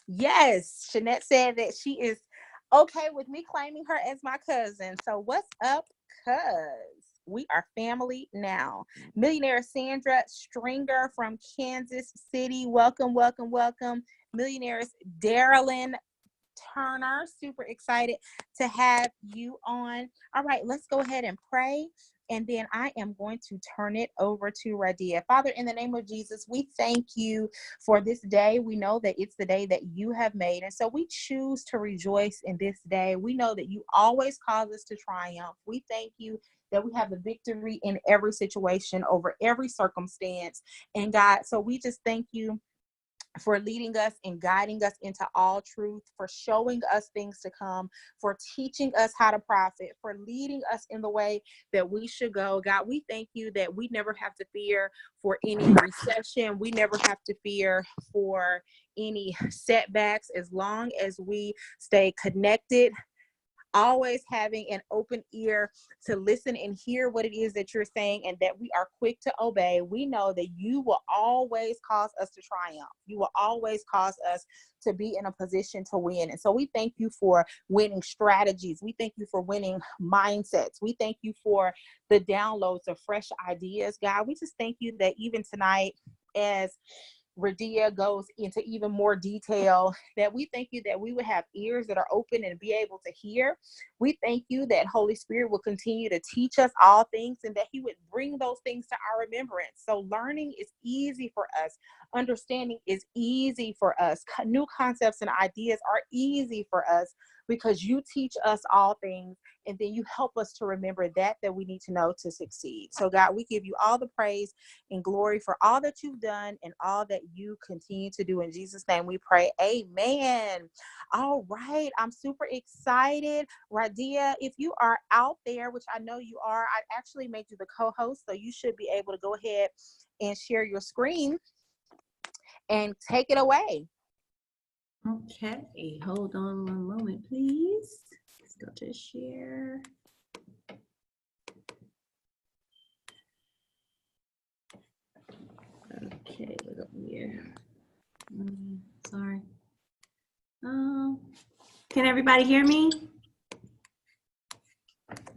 Yes, Jeanette said that she is okay with me claiming her as my cousin. So what's up, cuz? We are family now. Millionaire Sandra Stringer from Kansas City. Welcome, welcome, welcome. Millionaires Darylyn Turner. Super excited to have you on. All right, let's go ahead and pray. And then I am going to turn it over to Radia. Father, in the name of Jesus, we thank you for this day. We know that it's the day that you have made. And so we choose to rejoice in this day. We know that you always cause us to triumph. We thank you that we have the victory in every situation, over every circumstance. And God, so we just thank you for leading us and guiding us into all truth, for showing us things to come, for teaching us how to profit, for leading us in the way that we should go. God, we thank you that we never have to fear for any recession. We never have to fear for any setbacks as long as we stay connected, always having an open ear to listen and hear what it is that you're saying, and that we are quick to obey. We know that you will always cause us to triumph. You will always cause us to be in a position to win. And so we thank you for winning strategies. We thank you for winning mindsets. We thank you for the downloads of fresh ideas. God, we just thank you that even tonight, as Radia goes into even more detail, that we thank you that we would have ears that are open and be able to hear. We thank you that Holy Spirit will continue to teach us all things, and that he would bring those things to our remembrance. So learning is easy for us. Understanding is easy for us. New concepts and ideas are easy for us because you teach us all things, and then you help us to remember that we need to know to succeed. So God, we give you all the praise and glory for all that you've done and all that you continue to do. In Jesus' name we pray, amen. All right, I'm super excited. Radia, if you are out there, which I know you are, I actually made you the co-host, so you should be able to go ahead and share your screen and take it away. Okay, hold on one moment, please. Let's go to share. Okay, look up here. Sorry. Can everybody hear me?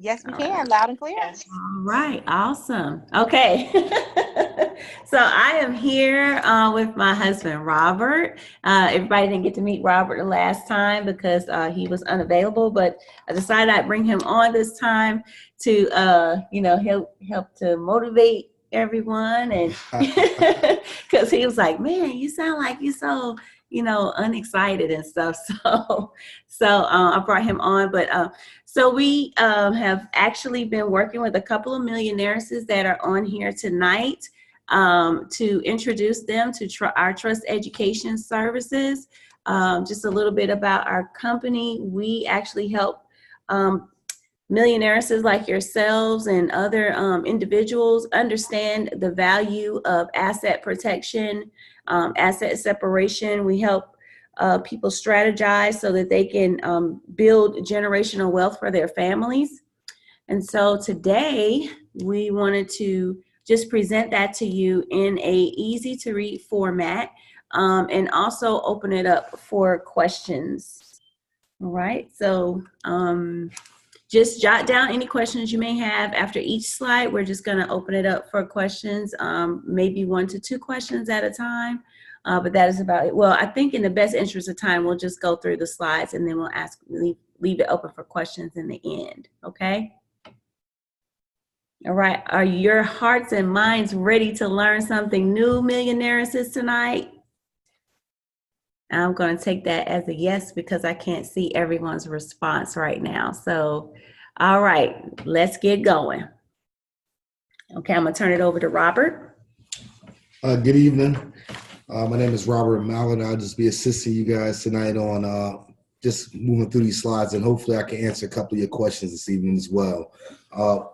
Yes, we can. Loud and clear. Yes. All right, awesome. Okay. So I am here with my husband, Robert. Everybody didn't get to meet Robert the last time because he was unavailable, but I decided I'd bring him on this time to, help to motivate everyone. And because he was like, man, you sound like you so, unexcited and stuff. So I brought him on, but so we have actually been working with a couple of millionairesses that are on here tonight to introduce them to our trust education services. Just a little bit about our company. We actually help millionairesses like yourselves and other individuals understand the value of asset protection, asset separation. We help people strategize so that they can build generational wealth for their families. And so today we wanted to just present that to you in a easy to read format, and also open it up for questions. All right, so just jot down any questions you may have after each slide. We're just going to open it up for questions, maybe 1 to 2 questions at a time. But that is about it. Well, I think in the best interest of time, we'll just go through the slides and then we'll leave it open for questions in the end. Okay. All right. Are your hearts and minds ready to learn something new, millionairesses, tonight? I'm going to take that as a yes because I can't see everyone's response right now. So, all right, let's get going. Okay, I'm going to turn it over to Robert. Good evening. My name is Robert Mallard. I'll just be assisting you guys tonight on just moving through these slides, and hopefully I can answer a couple of your questions this evening as well.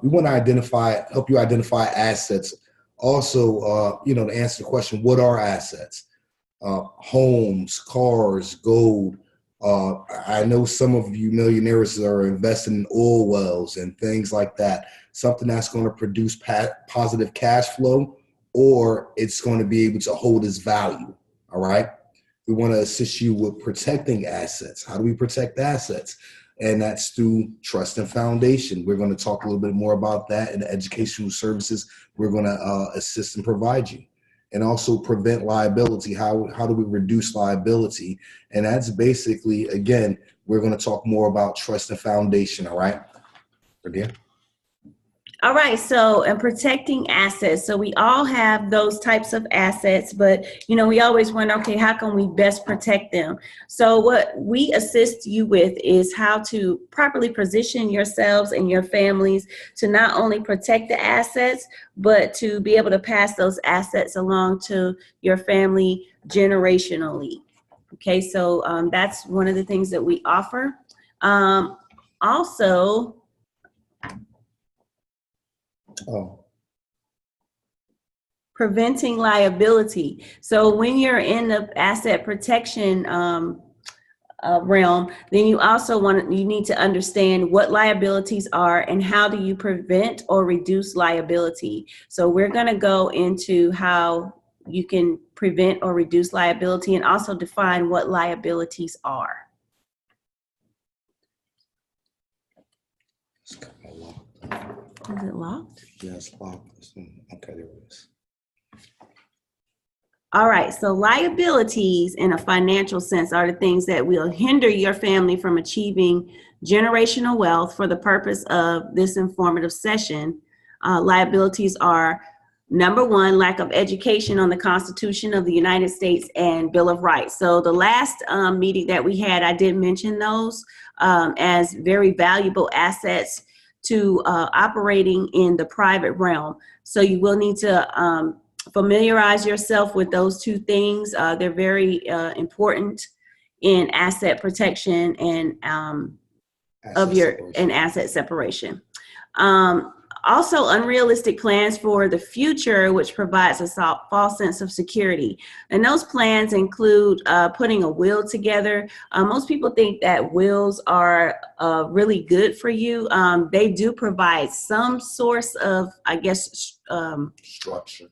We want to help you identify assets. Also, to answer the question, what are assets? Homes, cars, gold. I know some of you millionaires are investing in oil wells and things like that, something that's going to produce positive cash flow, or it's going to be able to hold its value. All right. We want to assist you with protecting assets. How do we protect assets? And that's through trust and foundation. We're going to talk a little bit more about that, and the educational services we're going to assist and provide you. And also prevent liability. How do we reduce liability? And that's basically, again, we're going to talk more about trust and foundation, all right? Again. All right, so and protecting assets. So we all have those types of assets, but we always wonder, okay, how can we best protect them? So what we assist you with is how to properly position yourselves and your families to not only protect the assets, but to be able to pass those assets along to your family generationally. Okay, so that's one of the things that we offer. Also, preventing liability. So when you're in the asset protection realm, then you also you need to understand what liabilities are and how do you prevent or reduce liability. So we're going to go into how you can prevent or reduce liability and also define what liabilities are. Is it locked? Yeah, it's locked. Okay, there it is. All right, so liabilities in a financial sense are the things that will hinder your family from achieving generational wealth for the purpose of this informative session. Liabilities are, number one, lack of education on the Constitution of the United States and Bill of Rights. So the last meeting that we had, I did mention those as very valuable assets to operating in the private realm. So you will need to familiarize yourself with those two things. They're very important in asset protection and asset separation. Also, unrealistic plans for the future, which provides a false sense of security. And those plans include putting a will together. Most people think that wills are really good for you. They do provide some source of, I guess,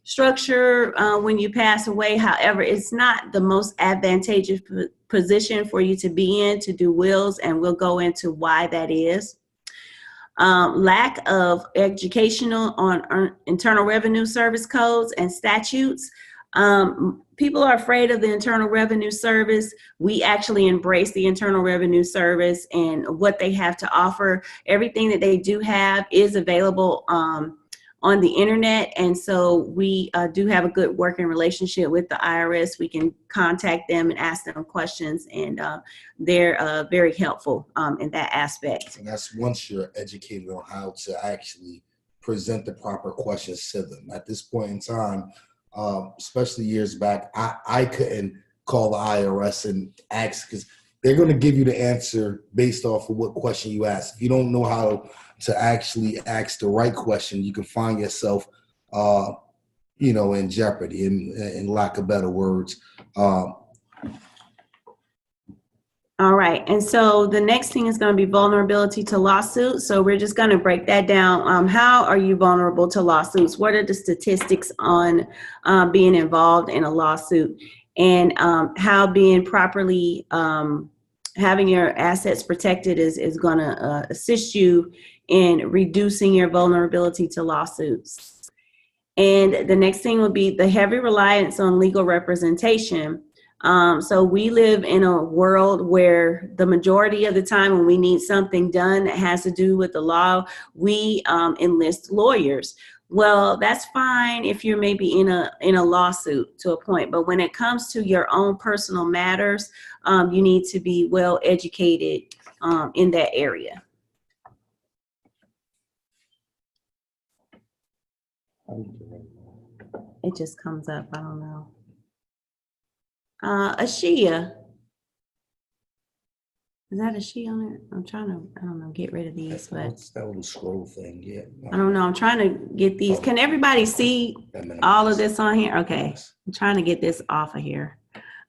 structure when you pass away. However, it's not the most advantageous position for you to be in to do wills, and we'll go into why that is. Lack of educational on Internal Revenue Service codes and statutes. People are afraid of the Internal Revenue Service. We actually embrace the Internal Revenue Service and what they have to offer. Everything that they do have is available on the internet, and so we do have a good working relationship with the IRS. We can contact them and ask them questions, and they're very helpful in that aspect. And that's once you're educated on how to actually present the proper questions to them. At this point in time, especially years back, I couldn't call the IRS and ask, because they're going to give you the answer based off of what question you ask. If you don't know how to actually ask the right question, you can find yourself, in jeopardy, in lack of better words. All right. And so the next thing is going to be vulnerability to lawsuits. So we're just going to break that down. How are you vulnerable to lawsuits? What are the statistics on being involved in a lawsuit, and how being properly having your assets protected is going to assist you in reducing your vulnerability to lawsuits. And the next thing would be the heavy reliance on legal representation. So we live in a world where the majority of the time when we need something done that has to do with the law, we enlist lawyers. Well, that's fine if you're maybe in a lawsuit to a point, but when it comes to your own personal matters, you need to be well educated in that area. It just comes up. I don't know. Ashia. Is that a she on it? I'm trying to, I don't know, get rid of these, but What's that little scroll thing? Yeah. I don't know. I'm trying to get these. Can everybody see all of this on here? Okay. I'm trying to get this off of here.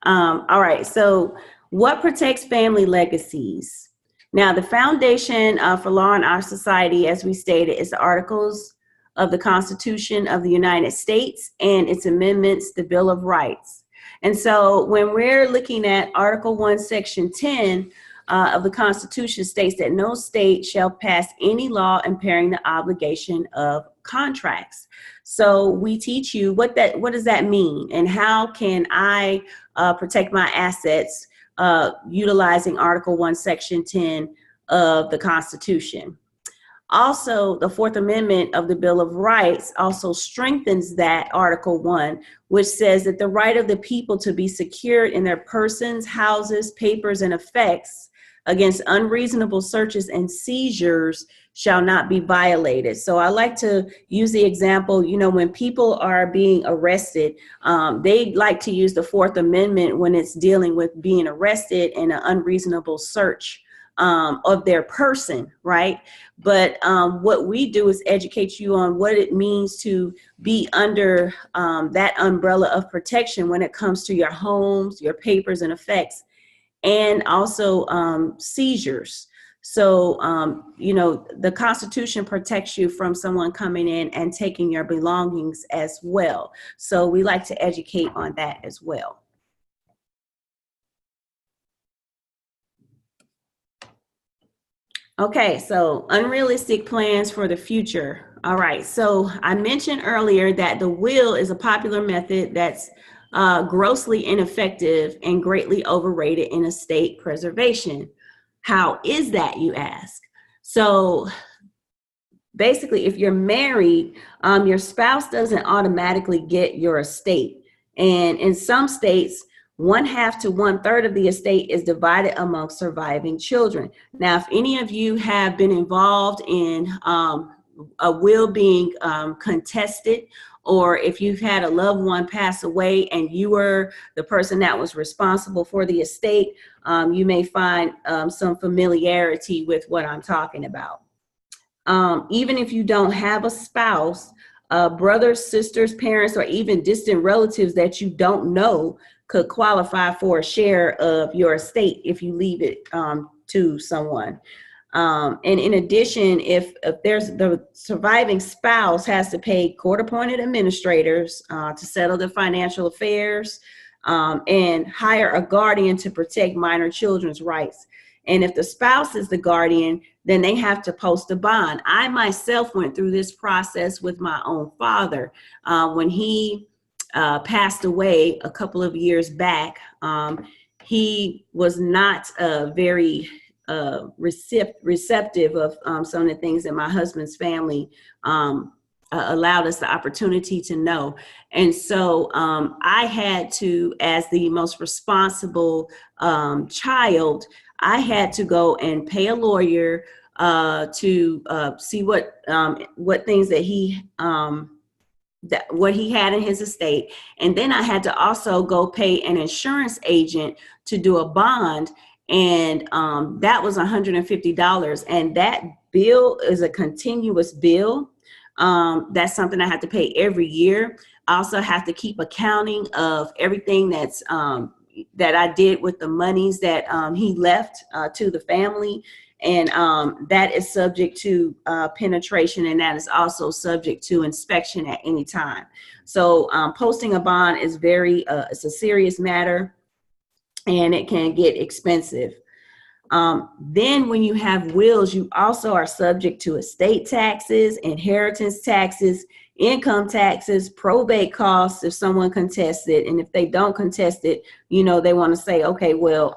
All right. So what protects family legacies? Now, the foundation for law in our society, as we stated, is the Articles of the Constitution of the United States and its amendments, the Bill of Rights. And so when we're looking at Article 1, Section 10 of the Constitution states that no state shall pass any law impairing the obligation of contracts. So we teach you what does that mean, and how can I protect my assets utilizing Article 1, Section 10 of the Constitution. Also, the Fourth Amendment of the Bill of Rights also strengthens that Article 1, which says that the right of the people to be secured in their persons, houses, papers, and effects against unreasonable searches and seizures shall not be violated. So I like to use the example, when people are being arrested, they like to use the Fourth Amendment when it's dealing with being arrested and an unreasonable search of their person, right? But what we do is educate you on what it means to be under that umbrella of protection when it comes to your homes, your papers and effects, and also seizures. So, the Constitution protects you from someone coming in and taking your belongings as well. So we like to educate on that as well. Okay, so unrealistic plans for the future. All right, so I mentioned earlier that the will is a popular method that's grossly ineffective and greatly overrated in estate preservation. How is that, you ask? So basically, if you're married, your spouse doesn't automatically get your estate. And in some states, 1/2 to 1/3 of the estate is divided among surviving children. Now, if any of you have been involved in a will being contested, or if you've had a loved one pass away and you were the person that was responsible for the estate, you may find some familiarity with what I'm talking about. Even if you don't have a spouse, brothers, sisters, parents, or even distant relatives that you don't know could qualify for a share of your estate if you leave it to someone. And in addition, if there's the surviving spouse has to pay court-appointed administrators to settle the financial affairs and hire a guardian to protect minor children's rights. And if the spouse is the guardian, then they have to post a bond. I myself went through this process with my own father when he passed away a couple of years back. He was not very receptive of some of the things that my husband's family allowed us the opportunity to know. And so I had to, as the most responsible child, I had to go and pay a lawyer to see what things that what he had in his estate. And then I had to also go pay an insurance agent to do a bond. And that was $150. And that bill is a continuous bill. That's something I have to pay every year. I also have to keep accounting of everything that's that I did with the monies that he left to the family. And that is subject to penetration, and that is also subject to inspection at any time. So posting a bond is it's a serious matter, and it can get expensive. Then when you have wills, you also are subject to estate taxes, inheritance taxes, income taxes, probate costs if someone contests it. And if they don't contest it, they want to say, okay, well,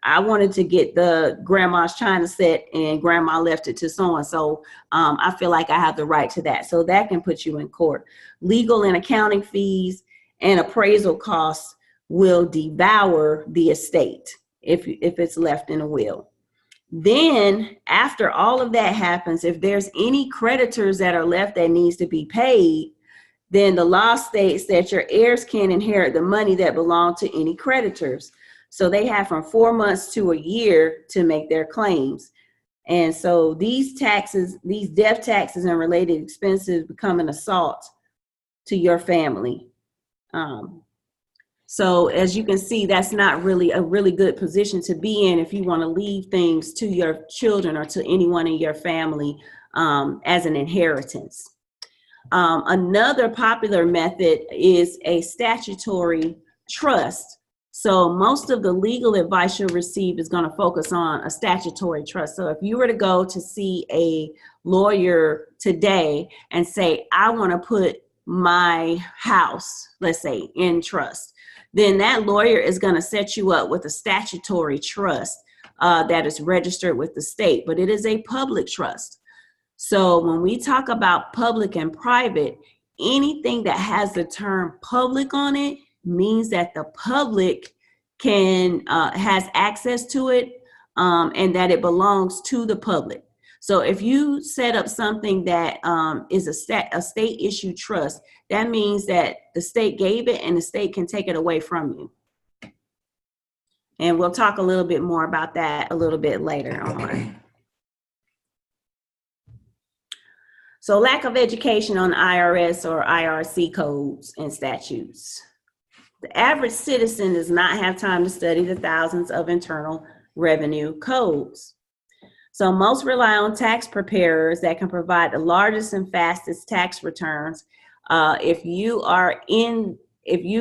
I wanted to get the grandma's china set and grandma left it to so-and-so. I feel like I have the right to that. So that can put you in court. Legal and accounting fees and appraisal costs will devour the estate if it's left in a will. Then after all of that happens, if there's any creditors that are left that needs to be paid, then the law states that your heirs can inherit the money that belong to any creditors. So they have from 4 months to a year to make their claims. And so these taxes, these death taxes and related expenses become an assault to your family. So as you can see, that's not really a really good position to be in if you want to leave things to your children or to anyone in your family as an inheritance. Another popular method is a statutory trust. So most of the legal advice you'll receive is going to focus on a statutory trust. So if you were to go to see a lawyer today and say, I want to put my house, let's say, in trust, then that lawyer is going to set you up with a statutory trust that is registered with the state, but it is a public trust. So when we talk about public and private, anything that has the term public on it means that the public has access to it, and that it belongs to the public. So if you set up something that is a state issued trust, that means that the state gave it and the state can take it away from you. And we'll talk a little bit more about that a little bit later on. So lack of education on IRS or IRC codes and statutes. The average citizen does not have time to study the thousands of internal revenue codes. So most rely on tax preparers that can provide the largest and fastest tax returns. If you've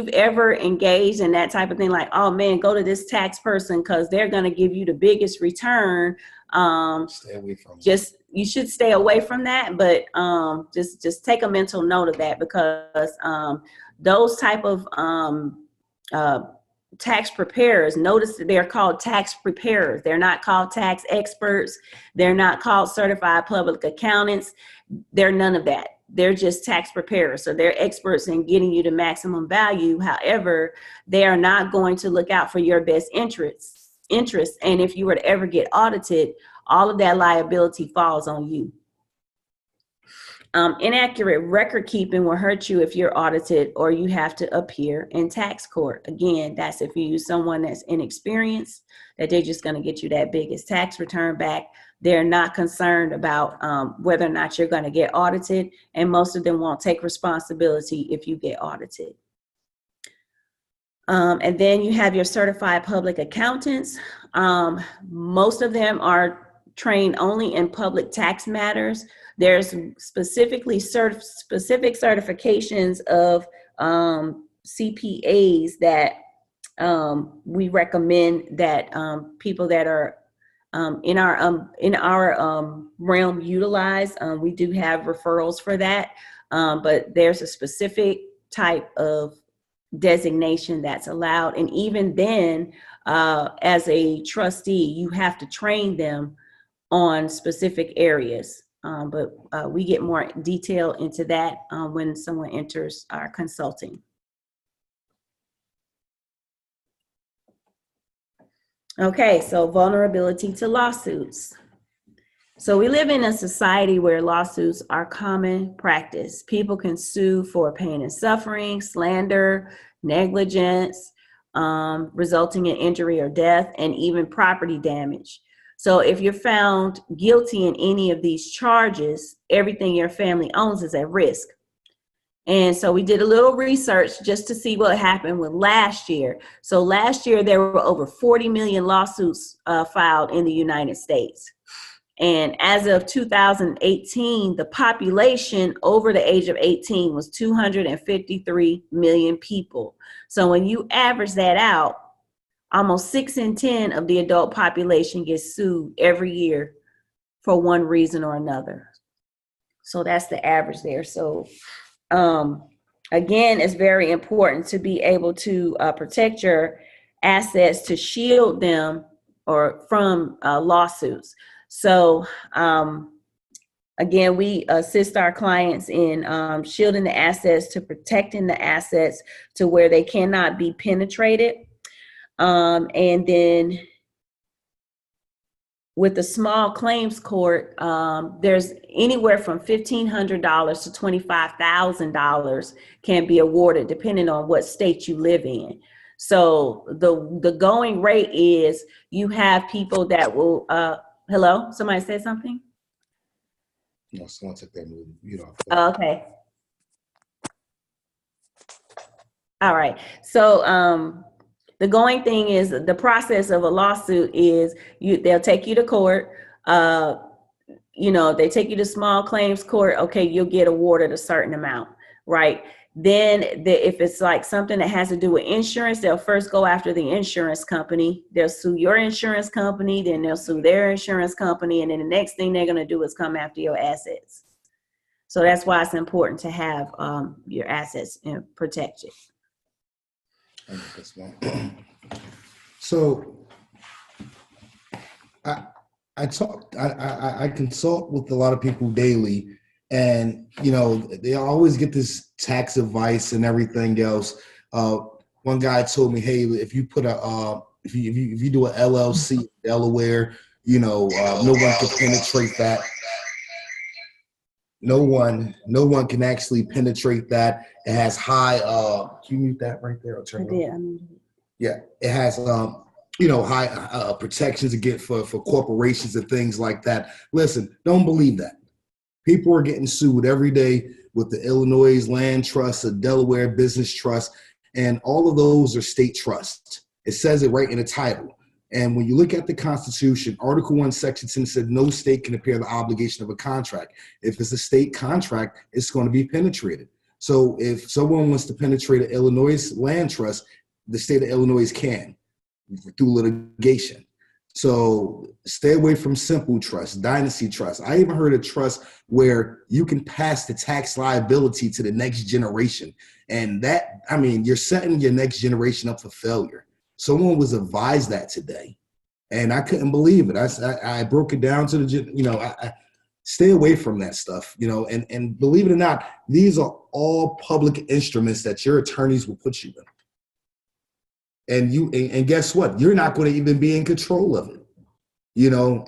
ever engaged in that type of thing, like, oh man, go to this tax person because they're going to give you the biggest return. Stay away from it. You should stay away from that, but just take a mental note of that, because those type of tax preparers, notice that they're called tax preparers. They're not called tax experts. They're not called certified public accountants. They're none of that. They're just tax preparers. So they're experts in getting you the maximum value. However, they are not going to look out for your best interests. And if you were to ever get audited, all of that liability falls on you. Inaccurate record keeping will hurt you if you're audited or you have to appear in tax court. Again, that's if you use someone that's inexperienced, that they're just going to get you that biggest tax return back. They're not concerned about whether or not you're going to get audited, and most of them won't take responsibility if you get audited. And then you have your certified public accountants. Most of them are trained only in public tax matters. There's specific certifications of CPAs that we recommend that people that are in our realm utilize. We do have referrals for that, but there's a specific type of designation that's allowed. And even then, as a trustee, you have to train them on specific areas. But we get more detail into that when someone enters our consulting. Okay, so vulnerability to lawsuits. So we live in a society where lawsuits are common practice. People can sue for pain and suffering, slander, negligence, resulting in injury or death, and even property damage. So if you're found guilty in any of these charges, everything your family owns is at risk. And so we did a little research just to see what happened with last year. So last year, there were over 40 million lawsuits filed in the United States. And as of 2018, the population over the age of 18 was 253 million people. So when you average that out, almost 6 in 10 of the adult population gets sued every year for one reason or another. So that's the average there. So again, it's very important to be able to protect your assets, to shield them or from lawsuits. So again, we assist our clients in shielding the assets, to protecting the assets to where they cannot be penetrated. And then with the small claims court, there's anywhere from $1,500 to $25,000 can be awarded depending on what state you live in. So the going rate is, you have people that will, hello, somebody said something? No, someone took that move. Okay. All right. So, the going thing is, the process of a lawsuit is they'll take you to court. They take you to small claims court. Okay, you'll get awarded a certain amount, right? Then if it's like something that has to do with insurance, they'll first go after the insurance company. They'll sue your insurance company, then they'll sue their insurance company, and then the next thing they're going to do is come after your assets. So that's why it's important to have your assets protected. So I consult with a lot of people daily, and they always get this tax advice and everything else. One guy told me, hey, if you put if you do an LLC in Delaware, no one can penetrate that. No one can actually penetrate that. It has high. Can you mute that right there? Or turn it on? Yeah, it has high protections again for corporations and things like that. Listen, don't believe that. People are getting sued every day with the Illinois Land Trust, the Delaware Business Trust, and all of those are state trusts. It says it right in the title. And when you look at the Constitution, Article 1, Section 10 said no state can impair the obligation of a contract. If it's a state contract, it's going to be penetrated. So if someone wants to penetrate an Illinois Land Trust, the state of Illinois can through litigation. So stay away from simple trust, dynasty trust. I even heard of trust where you can pass the tax liability to the next generation. And that, you're setting your next generation up for failure. Someone was advised that today, and I couldn't believe it. I broke it down to I stay away from that stuff, and believe it or not, these are all public instruments that your attorneys will put you in. And guess what? You're not going to even be in control of it.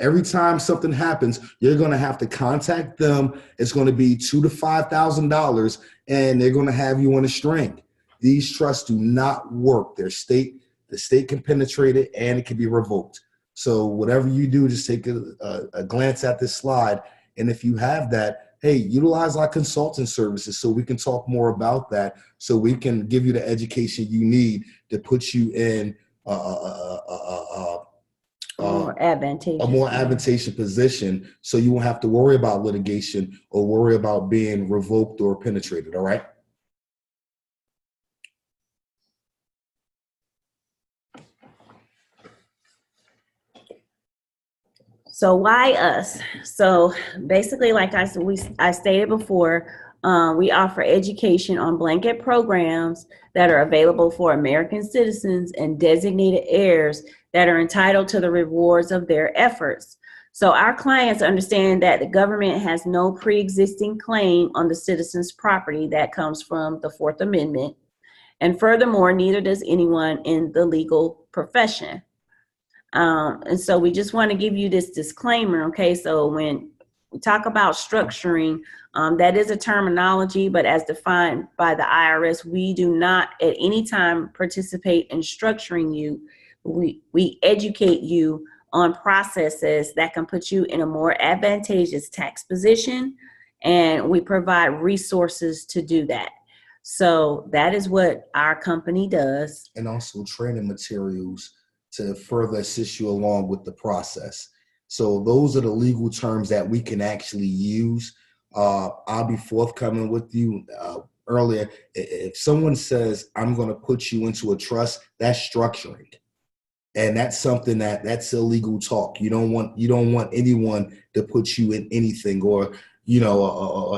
Every time something happens, you're going to have to contact them. It's going to be $2,000 to $5,000, and they're going to have you on a string. These trusts do not work. The state can penetrate it, and it can be revoked. So whatever you do, just take a glance at this slide. And if you have that, hey, utilize our consulting services so we can talk more about that, so we can give you the education you need to put you in a more advantageous position, so you won't have to worry about litigation or worry about being revoked or penetrated. All right. So why us? So basically, like I stated before, we offer education on blanket programs that are available for American citizens and designated heirs that are entitled to the rewards of their efforts. So our clients understand that the government has no pre-existing claim on the citizen's property that comes from the Fourth Amendment. And furthermore, neither does anyone in the legal profession. And so we just want to give you this disclaimer, okay? So when we talk about structuring, that is a terminology, but as defined by the IRS, we do not at any time participate in structuring you. We educate you on processes that can put you in a more advantageous tax position, and we provide resources to do that. So that is what our company does. And also training materials to further assist you along with the process. So those are the legal terms that we can actually use. I'll be forthcoming with you earlier. If someone says, I'm going to put you into a trust, that's structuring. And that's something that's illegal talk. You don't want anyone to put you in anything or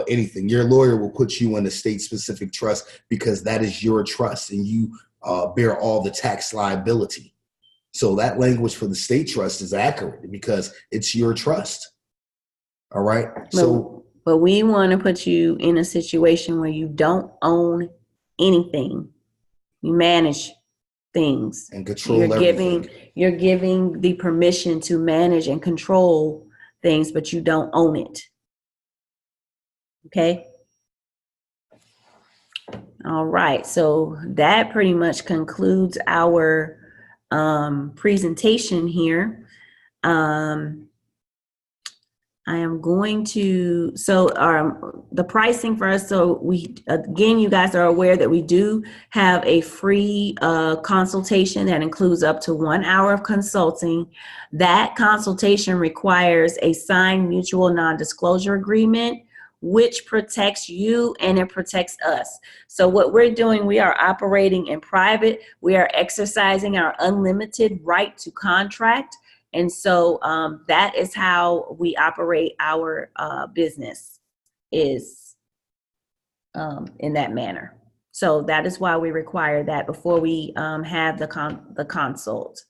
anything. Your lawyer will put you in a state-specific trust because that is your trust and you bear all the tax liability. So that language for the state trust is accurate because it's your trust. All right. But we want to put you in a situation where you don't own anything. You manage things and control everything. You're giving the permission to manage and control things, but you don't own it. Okay. All right. So that pretty much concludes our presentation here. I am going to, the pricing for us, so again, you guys are aware that we do have a free consultation that includes up to 1 hour of consulting. That consultation requires a signed mutual non-disclosure agreement which protects you and it protects us. So what we're doing, we are operating in private. We are exercising our unlimited right to contract. And so that is how we operate our business, is in that manner. So that is why we require that before we have the consult.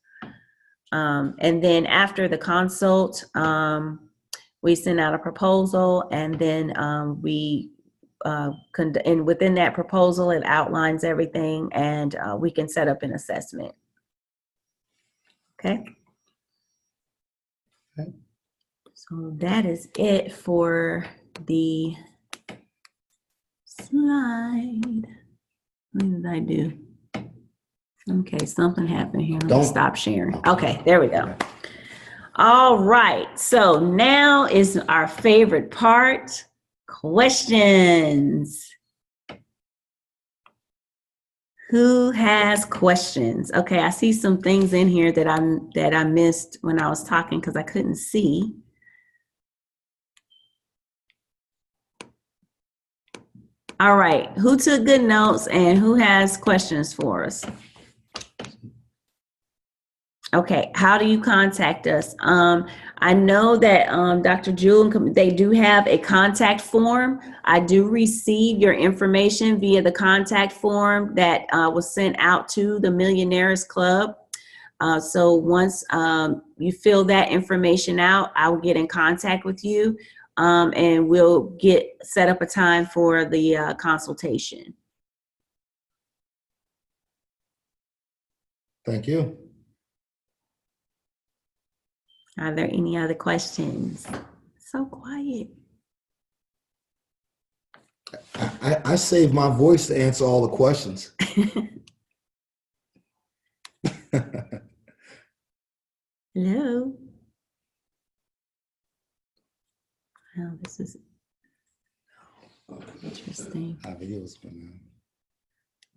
And then after the consult, we send out a proposal, and then and within that proposal, it outlines everything, and we can set up an assessment. Okay. Okay. So that is it for the slide. What did I do? Okay, something happened here. Let me stop sharing. Okay, there we go. All right, so now is our favorite part, questions. Who has questions? Okay, I see some things in here that I missed when I was talking because I couldn't see. All right, who took good notes and who has questions for us? Okay, how do you contact us? I know that Dr. Jewel, they do have a contact form. I do receive your information via the contact form that was sent out to the Millionairess Club. So once you fill that information out, I will get in contact with you and we'll set up a time for the consultation. Thank you. Are there any other questions? So quiet. I saved my voice to answer all the questions. Hello. Oh, this is interesting.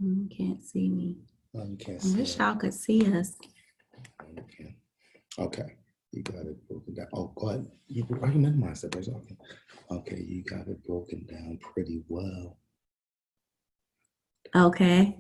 You can't see me. No, you can't I see wish it. y'all could see us. Okay. Okay. You got it broken down. Oh, go ahead. You minimize that. Okay, you got it broken down pretty well. Okay.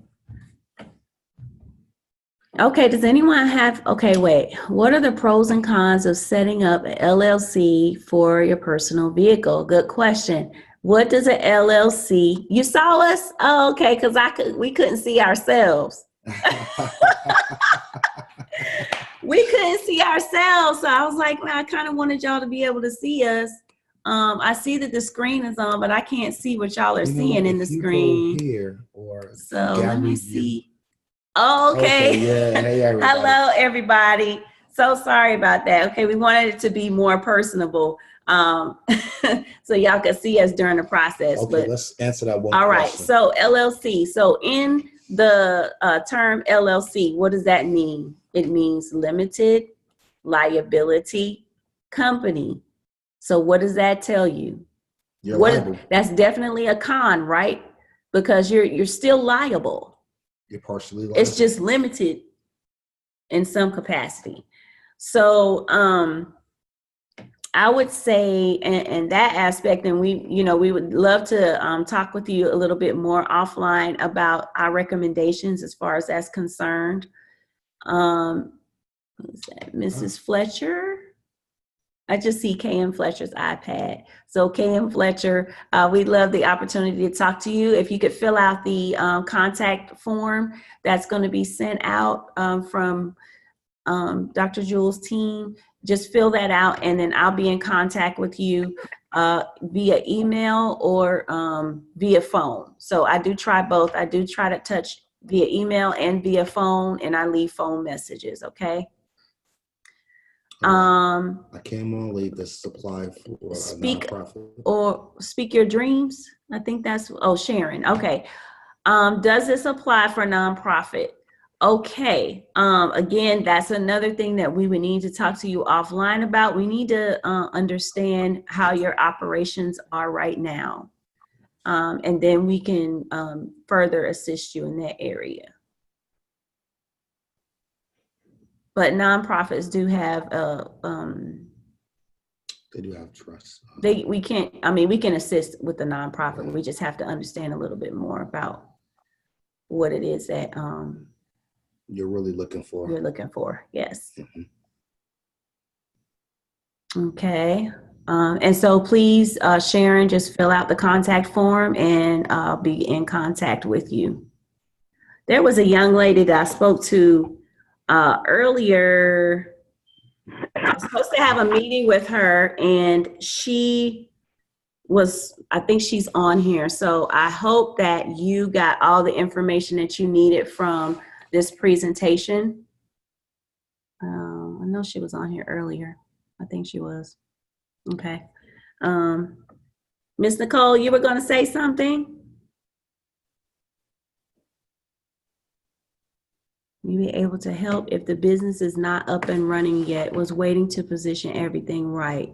Okay, does anyone have, okay, wait. What are the pros and cons of setting up an LLC for your personal vehicle? Good question. What does an LLC, you saw us? Oh, okay, because we couldn't see ourselves. We couldn't see ourselves. So I was like, well, I kind of wanted y'all to be able to see us. I see that the screen is on, but I can't see what y'all are seeing in the screen. Here or so let me see. Oh, okay. Yeah. Hey, everybody. Hello, everybody. So sorry about that. Okay, we wanted it to be more personable, so y'all could see us during the process. Okay, but let's answer that one. All right. question. So LLC. So in the term LLC, what does that mean? It means limited liability company. So what does that tell you? You're liable. That's definitely a con, right? Because you're still liable. You're partially liable. It's just limited in some capacity. So I would say in that aspect, and we would love to talk with you a little bit more offline about our recommendations as far as that's concerned. Who's that? Mrs. Fletcher. I just see KM Fletcher's iPad. So KM Fletcher, we'd love the opportunity to talk to you. If you could fill out the contact form that's going to be sent out from Dr. Jewel's team, just fill that out and then I'll be in contact with you via email or via phone. So I do try both. I do try to touch via email and via phone, and I leave phone messages, okay? I can only the supply for a nonprofit. Or speak your dreams. I think that's, Sharon. Okay. Does this apply for nonprofit? Okay. Again, that's another thing that we would need to talk to you offline about. We need to understand how your operations are right now. And then we can further assist you in that area. But nonprofits do have They do have trust. We can't, I mean, we can assist with the nonprofit. We just have to understand a little bit more about what it is that You're really looking for. you're looking for. Yes. Mhm. Okay. And so please, Sharon, just fill out the contact form and I'll be in contact with you. There was a young lady that I spoke to earlier. I was supposed to have a meeting with her and she was, I think she's on here. So I hope that you got all the information that you needed from this presentation. I know she was on here earlier. I think she was. Okay. Miss Nicole, you were going to say something? You be able to help if the business is not up and running yet, was waiting to position everything right.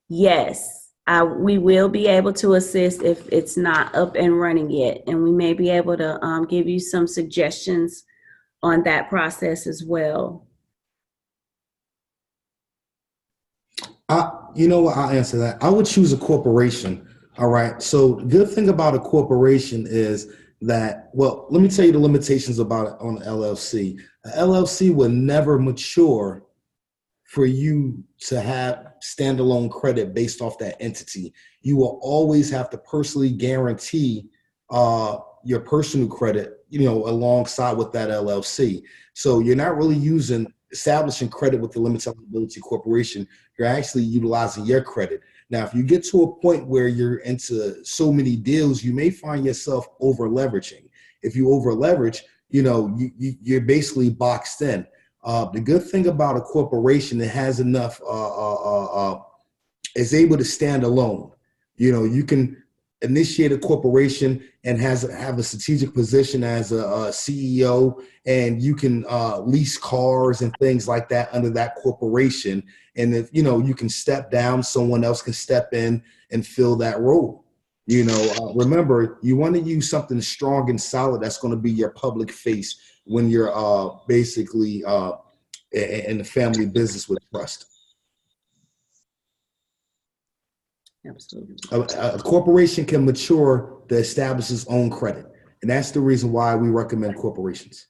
Yes, we will be able to assist if it's not up and running yet. And we may be able to give you some suggestions on that process as well. You know what? I'll answer that. I would choose a corporation. All right. So the good thing about a corporation is that, well, let me tell you the limitations about it on the LLC. An LLC will never mature for you to have standalone credit based off that entity. You will always have to personally guarantee your personal credit, alongside with that LLC. So you're not really establishing credit with the limited liability corporation. You're actually utilizing your credit. Now, if you get to a point where you're into so many deals, you may find yourself over leveraging. If you over leverage, you're basically boxed in. The good thing about a corporation that has enough is able to stand alone. You can initiate a corporation and have a strategic position as a CEO, and you can lease cars and things like that under that corporation. And if you can step down, someone else can step in and fill that role. Remember, you want to use something strong and solid that's going to be your public face when you're basically in the family business with trust. Absolutely. A corporation can mature to establish its own credit. And that's the reason why we recommend corporations.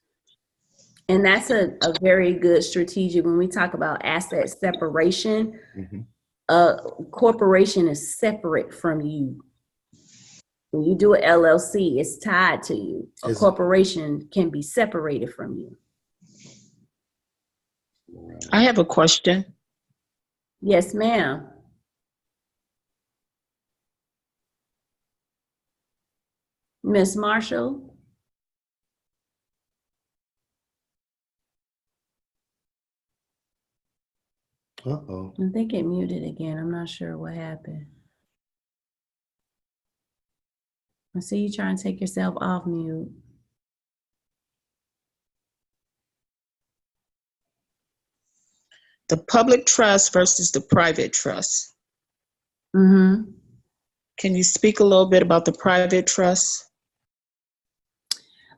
And that's a very good strategic when we talk about asset separation. Mm-hmm. A corporation is separate from you. When you do an LLC, it's tied to you. A corporation can be separated from you. I have a question. Yes, ma'am. Miss Marshall? Uh-oh. I think it muted again. I'm not sure what happened. I see you trying to take yourself off mute. The public trust versus the private trust. Mm-hmm. Can you speak a little bit about the private trust?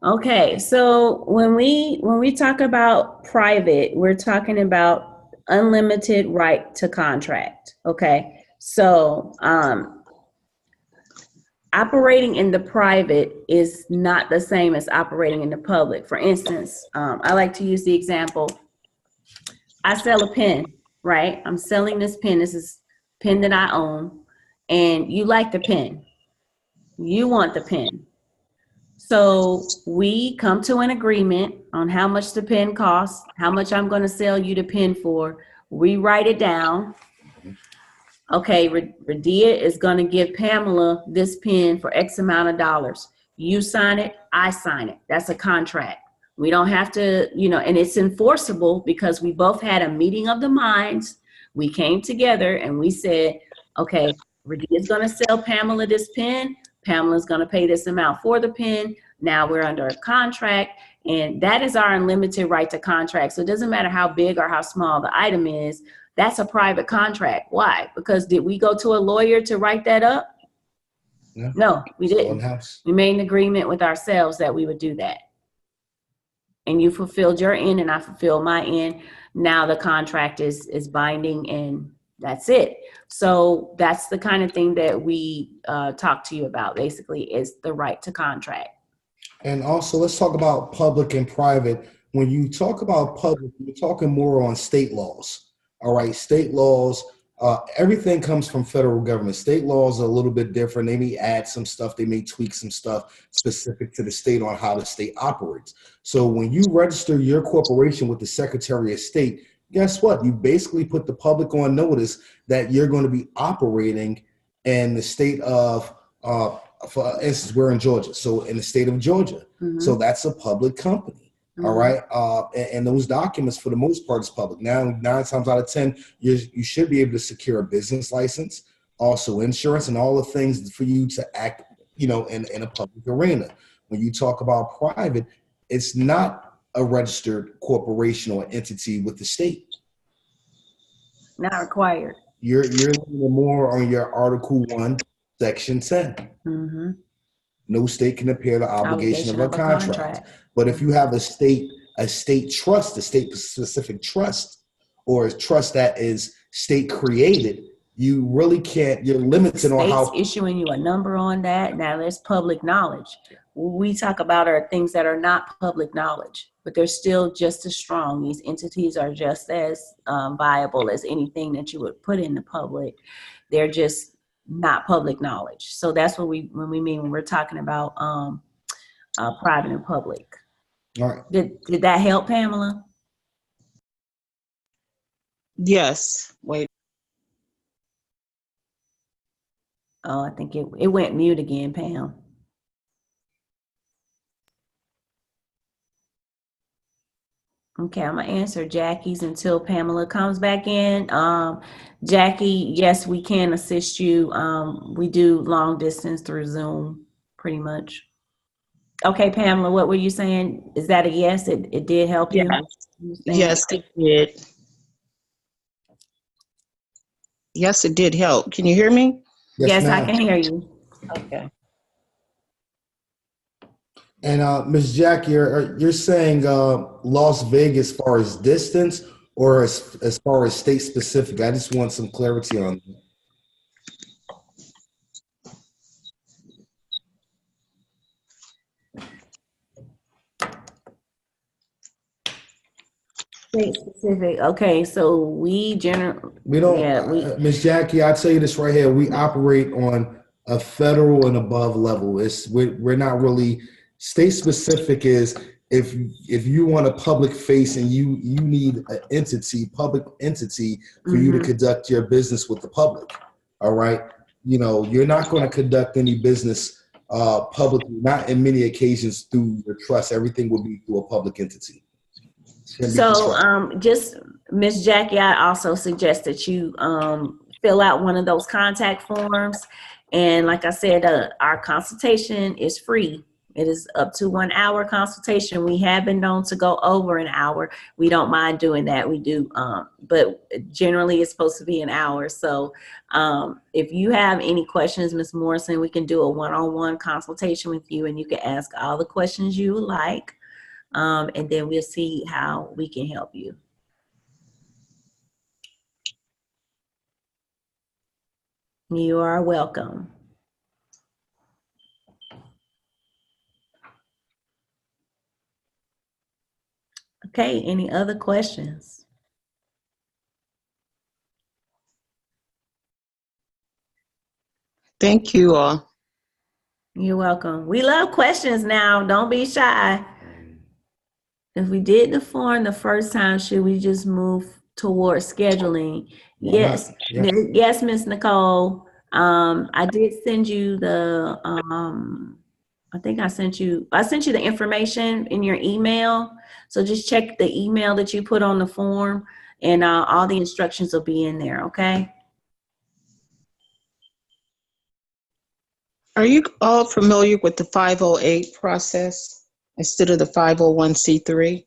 Okay, so when we talk about private, we're talking about unlimited right to contract. Okay, so operating in the private is not the same as operating in the public. For instance, I like to use the example, I sell a pen, right? I'm selling this pen. This is a pen that I own, and you like the pen. You want the pen. So we come to an agreement on how much the pen costs, how much I'm going to sell you the pen for. We write it down. Okay, Radia is going to give Pamela this pen for X amount of dollars. You sign it, I sign it. That's a contract. We don't have to, and it's enforceable because we both had a meeting of the minds. We came together and we said, okay, Radia is going to sell Pamela this pen. Pamela's going to pay this amount for the pen. Now we're under a contract, and that is our unlimited right to contract. So it doesn't matter how big or how small the item is. That's a private contract. Why? Because did we go to a lawyer to write that up? No, we didn't. We made an agreement with ourselves that we would do that. And you fulfilled your end and I fulfilled my end. Now the contract is binding and That's it. So that's the kind of thing that we talk to you about, basically, is the right to contract. And also, let's talk about public and private. When you talk about public, you're talking more on state laws. All right, state laws, everything comes from federal government. State laws are a little bit different. They may add some stuff, they may tweak some stuff specific to the state on how the state operates. So when you register your corporation with the Secretary of State, guess what? You basically put the public on notice that you're going to be operating in the state of, for instance, we're in Georgia, so in the state of Georgia. Mm-hmm. So that's a public company. Mm-hmm. All right. And those documents, for the most part, is public. Now, 9 times out of 10, you should be able to secure a business license, also insurance, and all the things for you to act, in a public arena. When you talk about private, it's not a registered corporation or entity with the state. Not required. You're leaning more on your Article 1, Section 10. Mm-hmm. No state can impair the obligation of a contract. But if you have a state trust, a state specific trust, or a trust that is state created, you really can't, you're limited on how. Issuing you a number on that. Now that's public knowledge. What we talk about are things that are not public knowledge, but they're still just as strong. These entities are just as viable as anything that you would put in the public. They're just not public knowledge. So that's what we mean when we're talking about private and public. All right. Did that help, Pamela? Yes. Wait. Oh, I think it went mute again, Pam. Okay, I'm gonna answer Jackie's until Pamela comes back in. Jackie, yes, we can assist you. We do long distance through Zoom, pretty much. Okay, Pamela, what were you saying? Is that a yes? It did help you? Yes, it did. Yes, it did help. Can you hear me? Yes, I can hear you. Okay. And Ms. Jackie, you're saying Las Vegas as far as distance or as far as state specific? I just want some clarity on that. State specific. Okay, so we don't. Yeah, Ms. Jackie, I'll tell you this right here. We operate on a federal and above level. We're not really state specific. Is if you want a public face and you need an public entity for you to conduct your business with the public. All right, you're not going to conduct any business publicly. Not in many occasions through your trust. Everything will be through a public entity. So just Ms. Jackie, I also suggest that you fill out one of those contact forms. And like I said, our consultation is free. It is up to 1 hour consultation. We have been known to go over an hour. We don't mind doing that. We do, but generally it's supposed to be an hour. So if you have any questions, Ms. Morrison, we can do a one-on-one consultation with you and you can ask all the questions you would like. And then we'll see how we can help you. You are welcome. Okay, any other questions? Thank you all. You're welcome. We love questions now. Don't be shy. If we did the form the first time, should we just move towards scheduling? Yes. Yeah. Yes, Ms. Nicole. I did send you the, I think I sent you the information in your email. So just check the email that you put on the form and all the instructions will be in there, okay? Are you all familiar with the 508 process instead of the 501c3?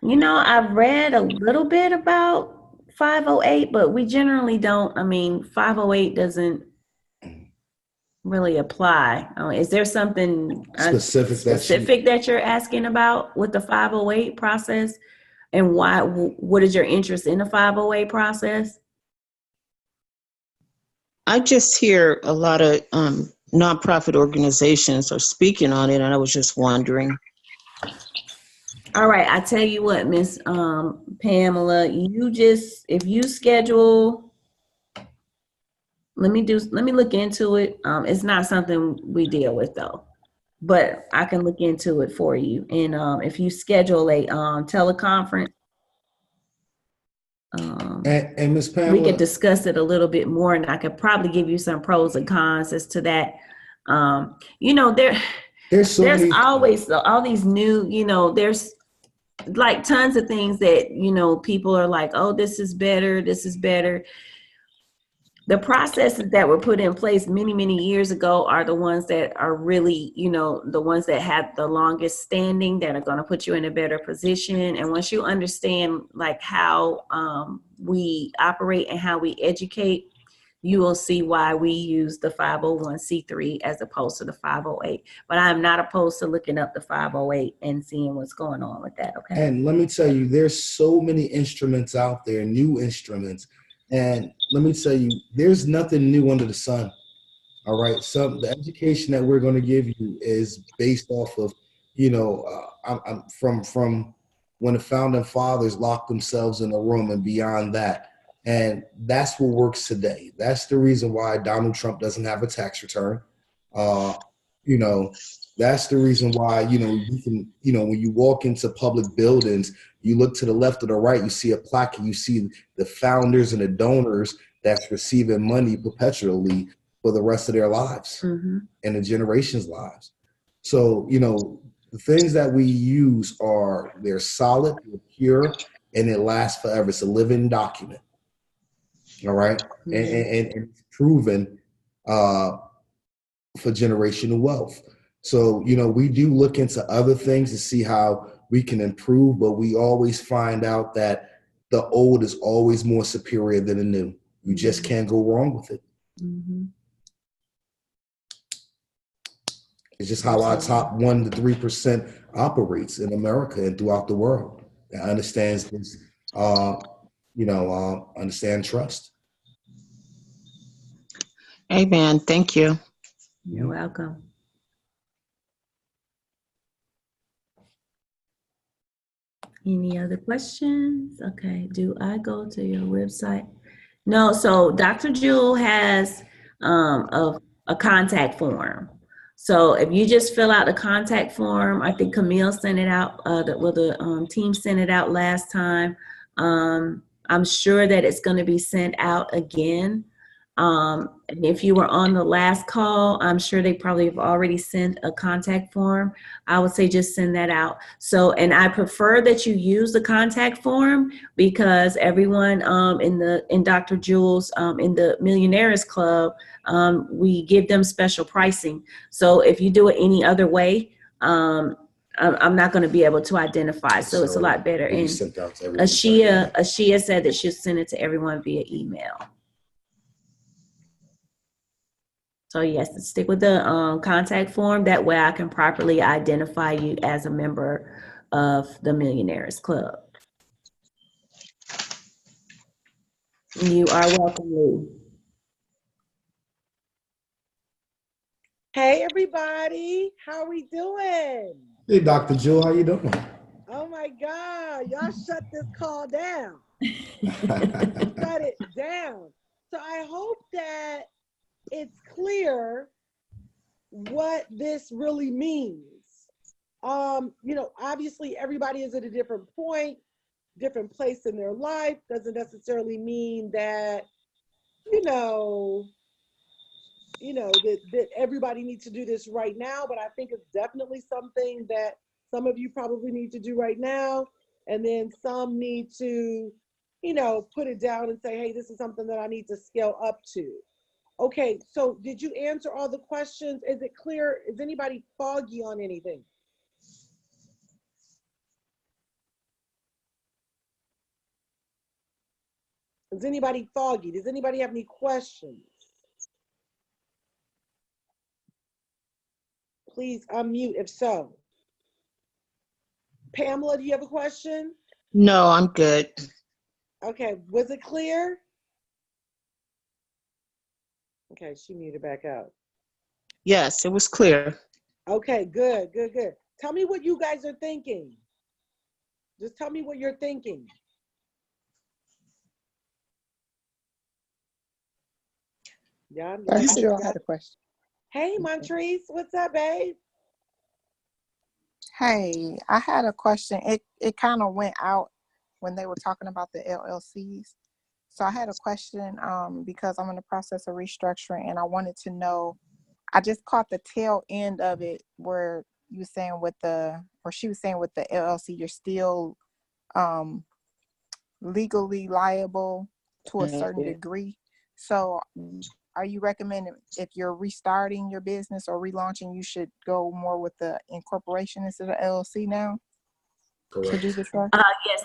I've read a little bit about 508, but we generally don't. 508 doesn't really apply. Is there something specific that you're asking about with the 508 process? And why? What is your interest in the 508 process? I just hear a lot of nonprofit organizations are speaking on it, and I was just wondering. All right, I tell you what, Miss Pamela, if you schedule, let me look into it. It's not something we deal with though, but I can look into it for you. And if you schedule a teleconference, And Miss we could Pamela, discuss it a little bit more, and I could probably give you some pros and cons as to that. there's so There's many. always all these new, there's like tons of things that, people are like, oh, this is better. This is better. The processes that were put in place many, many years ago are the ones that are really, the ones that have the longest standing, that are going to put you in a better position. And once you understand like how we operate and how we educate, you will see why we use the 501c3 as opposed to the 508. But I'm not opposed to looking up the 508 and seeing what's going on with that. Okay. And let me tell you, there's so many instruments out there, new instruments. And let me tell you, there's nothing new under the sun. All right. So the education that we're going to give you is based off of, I'm from when the founding fathers locked themselves in a room and beyond that. And that's what works today. That's the reason why Donald Trump doesn't have a tax return. Uh, you know, that's the reason why, you can, when you walk into public buildings, you look to the left or the right, you see a plaque and you see the founders and the donors that's receiving money perpetually for the rest of their lives and the generations' lives. So, the things that we use they're solid, they're pure, and it lasts forever. It's a living document. All right. And it's proven for generational wealth. So, we do look into other things to see how we can improve, but we always find out that the old is always more superior than the new. You just can't go wrong with it. It's just how our top 1 to 3% operates in America and throughout the world. That understands this, understand trust. Amen. Thank you. You're welcome. Any other questions? Okay. Do I go to your website? No. So Dr. Jewel has a contact form. So if you just fill out the contact form, I think Camille sent it out. The team sent it out last time. I'm sure that it's going to be sent out again. And if you were on the last call, I'm sure they probably have already sent a contact form. I would say just send that out. So, and I prefer that you use the contact form because everyone in Dr. Jewel's in the Millionairess Club, we give them special pricing. So if you do it any other way, I'm not going to be able to identify. So it's a lot better. And Ashia said that she'll send it to everyone via email. So yes, stick with the contact form. That way I can properly identify you as a member of the Millionairess Club. You are welcome, Lou. Hey everybody, how we doing? Hey, Dr. Jewel, how you doing? Oh my God, y'all shut this call down. Shut it down. So I hope that it's clear what this really means. Obviously everybody is at a different point, different place in their life. Doesn't necessarily mean that, that everybody needs to do this right now, but I think it's definitely something that some of you probably need to do right now. And then some need to, put it down and say, hey, this is something that I need to scale up to. Okay, so did you answer all the questions? Is it clear? Is anybody foggy on anything? Is anybody foggy? Does anybody have any questions? Please unmute if so. Pamela, do you have a question? No, I'm good. Okay, was it clear? Okay, she muted back out. Yes, it was clear. Okay, good, good, good. Tell me what you guys are thinking. Just tell me what you're thinking. Yeah, You Dr. said- Joe, I had a question. Hey, Montrese, what's up, babe? Hey, I had a question. It kind of went out when they were talking about the LLCs. So I had a question because I'm in the process of restructuring, and I wanted to know. I just caught the tail end of it where you were saying she was saying with the LLC, you're still legally liable to a certain degree. So are you recommending if you're restarting your business or relaunching, you should go more with the incorporation instead of LLC now to do the trust? Yes,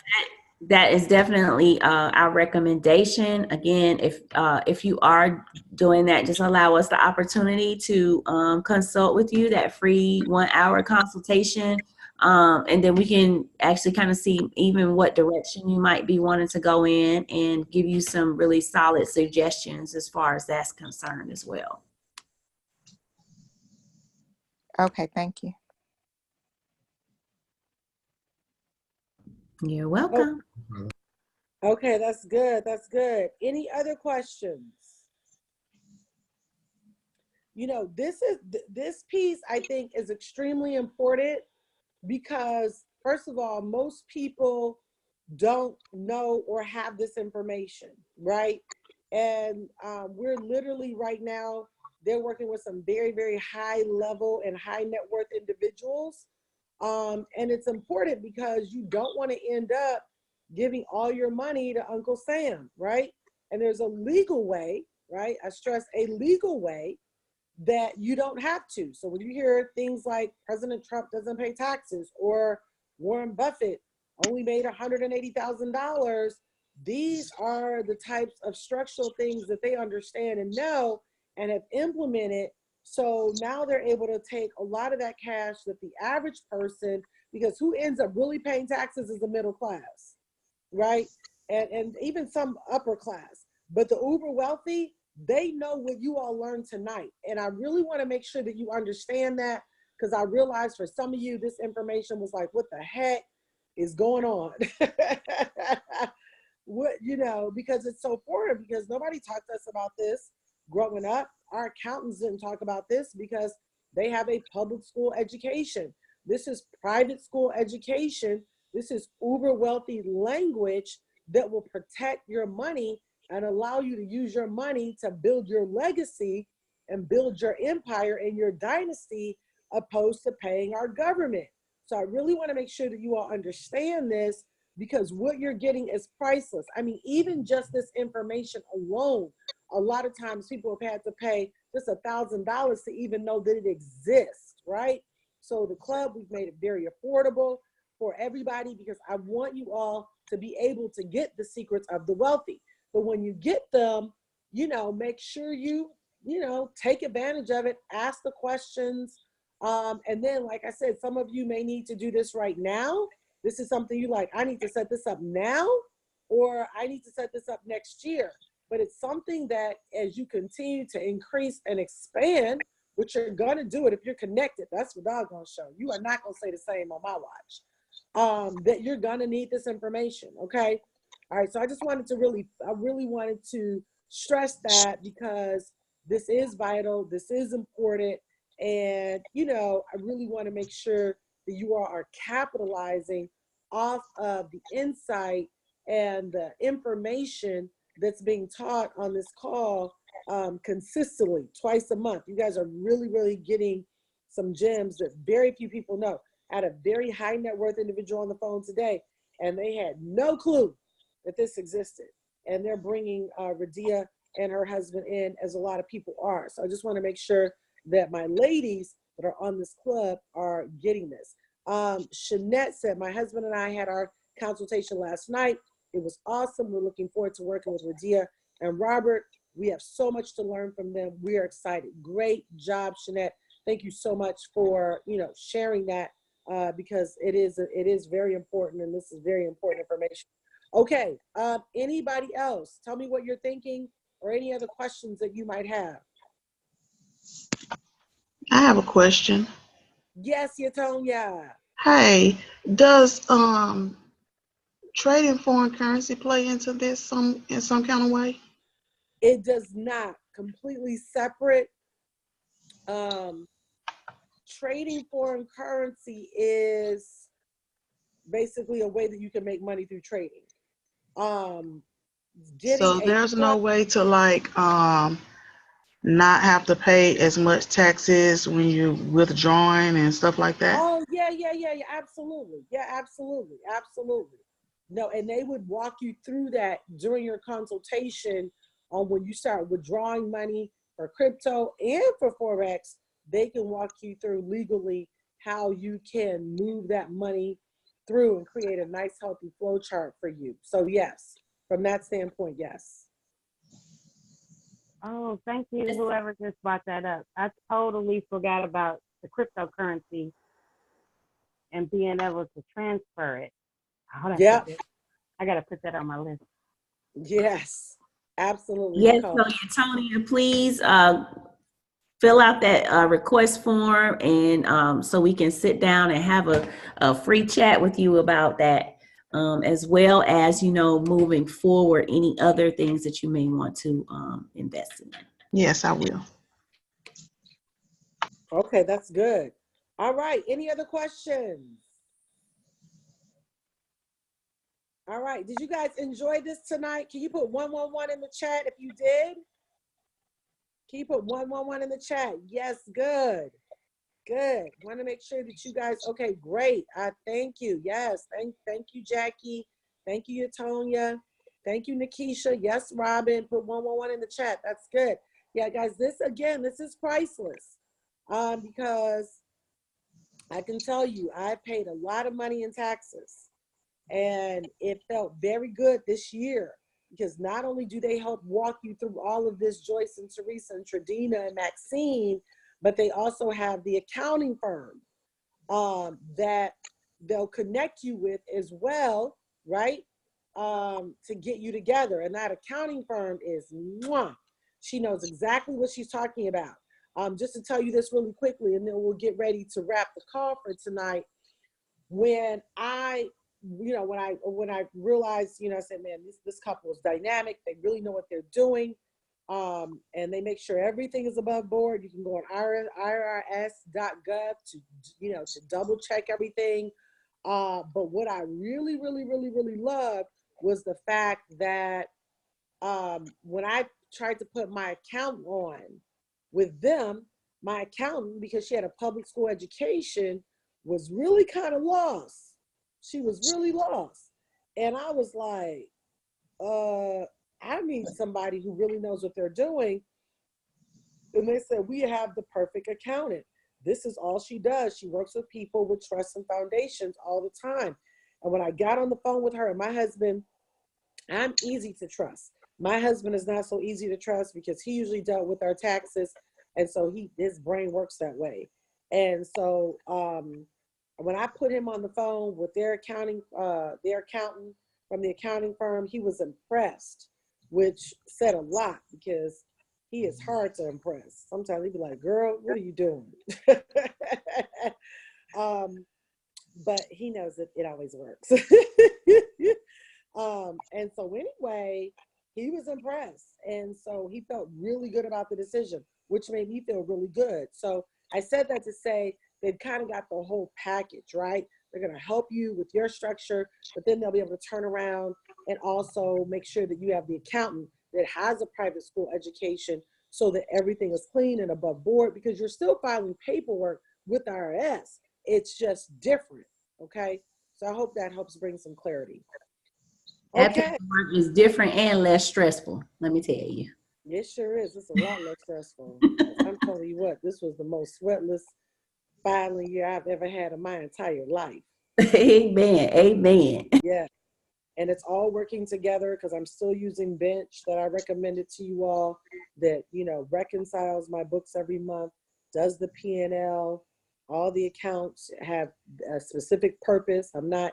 that is definitely our recommendation. Again, if you are doing that, just allow us the opportunity to consult with you, that free 1-hour consultation. And then we can actually kind of see even what direction you might be wanting to go in and give you some really solid suggestions as far as that's concerned as well. Okay, thank you. You're welcome. Okay, that's good. That's good. Any other questions? You know, this piece I think is extremely important because first of all, most people don't know or have this information, right? And we're literally right now, they're working with some very, very high level and high net worth individuals. And it's important because you don't want to end up giving all your money to Uncle Sam, right? And there's a legal way, right? I stress a legal way that you don't have to. So when you hear things like President Trump doesn't pay taxes or Warren Buffett only made $180,000, these are the types of structural things that they understand and know and have implemented. So now they're able to take a lot of that cash that the average person, because who ends up really paying taxes is the middle class, right? And even some upper class. But the uber wealthy, they know what you all learned tonight. And I really want to make sure that you understand that, because I realize for some of you, this information was like, what the heck is going on? What, you know, because it's so important, because nobody talked to us about this growing up. Our accountants didn't talk about this because they have a public school education. This is private school education. This is uber wealthy language that will protect your money and allow you to use your money to build your legacy and build your empire and your dynasty, opposed to paying our government. So I really want to make sure that you all understand this, because what you're getting is priceless. I mean, even just this information alone, a lot of times people have had to pay just $1,000 to even know that it exists, right? So the club, we've made it very affordable for everybody, because I want you all to be able to get the secrets of the wealthy. But when you get them, you know, make sure you know, take advantage of it, ask the questions. And then, like I said, some of you may need to do this right now. This is something you like, I need to set this up now, or I need to set this up next year. But it's something that as you continue to increase and expand, which you're going to do it if you're connected. That's what I'm going to show. You are not going to say the same on my watch. That you're going to need this information. Okay. All right. So I just wanted to I really wanted to stress that, because this is vital. This is important. And, you know, I really want to make sure that you all are capitalizing off of the insight and the information that's being taught on this call consistently, twice a month. You guys are really, really getting some gems that very few people know. I had a very high net worth individual on the phone today, and they had no clue that this existed. And they're bringing Radia and her husband in, as a lot of people are. So I just want to make sure that my ladies that are on this club are getting this. Shanette said, my husband and I had our consultation last night. It was awesome. We're looking forward to working with Radia and Robert. We have so much to learn from them. We are excited. Great job, Shanette. Thank you so much for, you know, sharing that because it is very important, and this is very important information. Okay, anybody else? Tell me what you're thinking or any other questions that you might have. I have a question. Yes, Yatonya. Hey, does trading foreign currency play into this in some kind of way? It does not. Completely separate. Trading foreign currency is basically a way that you can make money through trading. Getting So a there's no way to like not have to pay as much taxes when you're withdrawing and stuff like that? Oh, yeah, absolutely. Yeah, absolutely. No, and they would walk you through that during your consultation on when you start withdrawing money for crypto and for Forex. They can walk you through legally how you can move that money through and create a nice, healthy flow chart for you. So yes, from that standpoint, yes. Oh, thank you, whoever just brought that up. I totally forgot about the cryptocurrency and being able to transfer it. Yeah. I gotta put that on my list. Yes, absolutely. Yes, Nicole. so Antonia, please fill out that request form, and so we can sit down and have a free chat with you about that, as well as, moving forward, any other things that you may want to invest in. Yes, I will. Okay, that's good. All right, any other questions? All right, did you guys enjoy this tonight? Can you put 111 in the chat if you did? Can you put 111 in the chat? Yes, good. Good. Want to make sure that you guys, okay, great. Thank you. Yes, thank you, Jackie. Thank you, Tonya. Thank you, Nikisha. Yes, Robin. Put 111 in the chat. That's good. Yeah, guys, this is priceless. Because I can tell you, I paid a lot of money in taxes, and it felt very good this year, because not only do they help walk you through all of this, Joyce and Teresa and Tradina and Maxine, but they also have the accounting firm that they'll connect you with as well, right? To get you together. And that accounting firm is mwah. She knows exactly what she's talking about. Just to tell you this really quickly, and then we'll get ready to wrap the call for tonight. When I realized, I said, man, this couple is dynamic. They really know what they're doing. And they make sure everything is above board. You can go on irs.gov to double check everything. But what I really, really, really, really loved was the fact that when I tried to put my account on with them, my accountant, because she had a public school education, was really kind of lost. She was really lost. And I was like, I need somebody who really knows what they're doing. And they said, we have the perfect accountant. This is all she does. She works with people with trusts and foundations all the time. And when I got on the phone with her, and my husband, I'm easy to trust. My husband is not so easy to trust because he usually dealt with our taxes. And so his brain works that way. And so when I put him on the phone with their accountant from the accounting firm, he was impressed, which said a lot, because he is hard to impress. Sometimes he'd be like, girl, what are you doing? But he knows that it always works. And so anyway, he was impressed. And so he felt really good about the decision, which made me feel really good. So I said that to say they've kind of got the whole package, right? They're going to help you with your structure, but then they'll be able to turn around and also make sure that you have the accountant that has a private school education, so that everything is clean and above board, because you're still filing paperwork with IRS. It's just different. Okay. So I hope that helps bring some clarity. That Okay. paperwork is different and less stressful, let me tell you. It sure is. It's a lot less stressful. I'm telling you what, this was the most sweatless filing year I've ever had in my entire life. Amen. Yeah. And it's all working together, because I'm still using Bench that I recommended to you all, that, reconciles my books every month, does the P&L, All the accounts have a specific purpose. I'm not,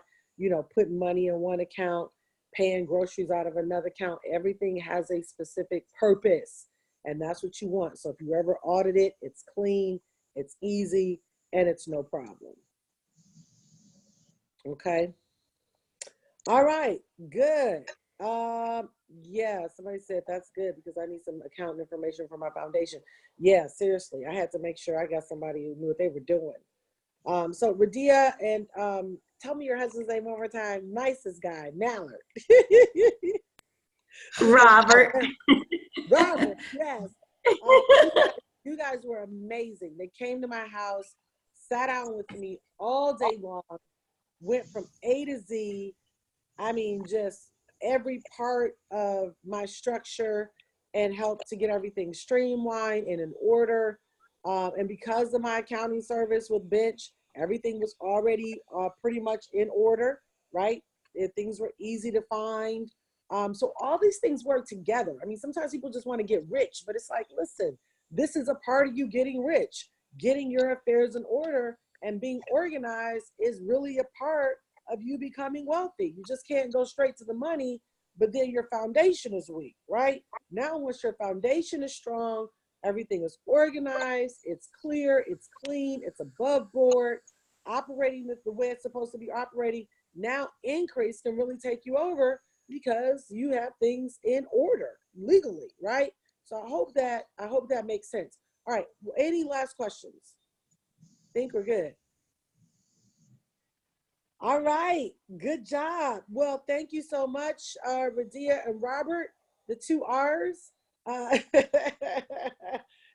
putting money in one account, paying groceries out of another account. Everything has a specific purpose, and that's what you want. So if you ever audit it, it's clean, it's easy, and it's no problem. Okay. All right. Good. Yeah, somebody said that's good because I need some account information for my foundation. Yeah, seriously, I had to make sure I got somebody who knew what they were doing. So Radia, and tell me your husband's name one more time. Nicest guy, Mallard. Robert. Robert, yes. You guys were amazing. They came to my house, sat down with me all day long, went from A to Z. I mean, just every part of my structure, and helped to get everything streamlined and in order. And because of my accounting service with Bench, everything was already pretty much in order, right? Things were easy to find. So all these things work together. I mean, sometimes people just want to get rich, but it's like, listen, this is a part of you getting rich. Getting your affairs in order and being organized is really a part of you becoming wealthy. You just can't go straight to the money, but then your foundation is weak, right? Now, once your foundation is strong, everything is organized, it's clear, it's clean, it's above board, operating the way it's supposed to be operating. Now, increase can really take you over because you have things in order legally, right? So I hope that makes sense. All right, any last questions? Think we're good. All right, good job. Well, thank you so much, Radia and Robert, the two R's.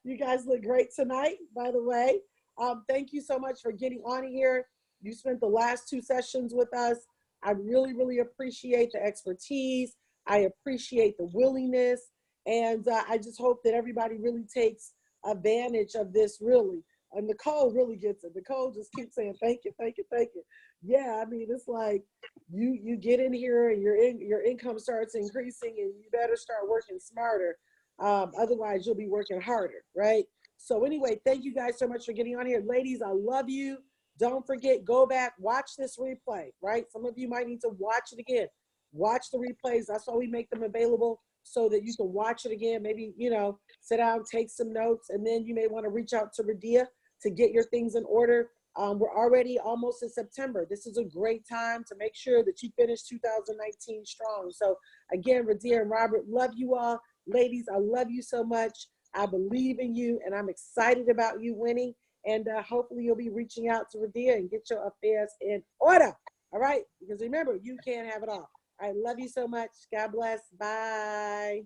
You guys look great tonight, by the way. Thank you so much for getting on here. You spent the last 2 sessions with us. I really, really appreciate the expertise. I appreciate the willingness. And I just hope that everybody really takes advantage of this, really. And Nicole really gets it. Nicole just keeps saying, thank you, thank you, thank you. Yeah, I mean, it's like you get in here and your income starts increasing, and you better start working smarter. Otherwise, you'll be working harder, right? So anyway, thank you guys so much for getting on here. Ladies, I love you. Don't forget, go back, watch this replay, right? Some of you might need to watch it again. Watch the replays. That's why we make them available, so that you can watch it again. Maybe, sit down, take some notes, and then you may want to reach out to Radia to get your things in order. We're already almost in September. This is a great time to make sure that you finish 2019 strong. So again, Radia and Robert, love you all. Ladies, I love you so much. I believe in you, and I'm excited about you winning. And hopefully you'll be reaching out to Radia and get your affairs in order. All right? Because remember, you can't have it all. All right, love you so much. God bless. Bye.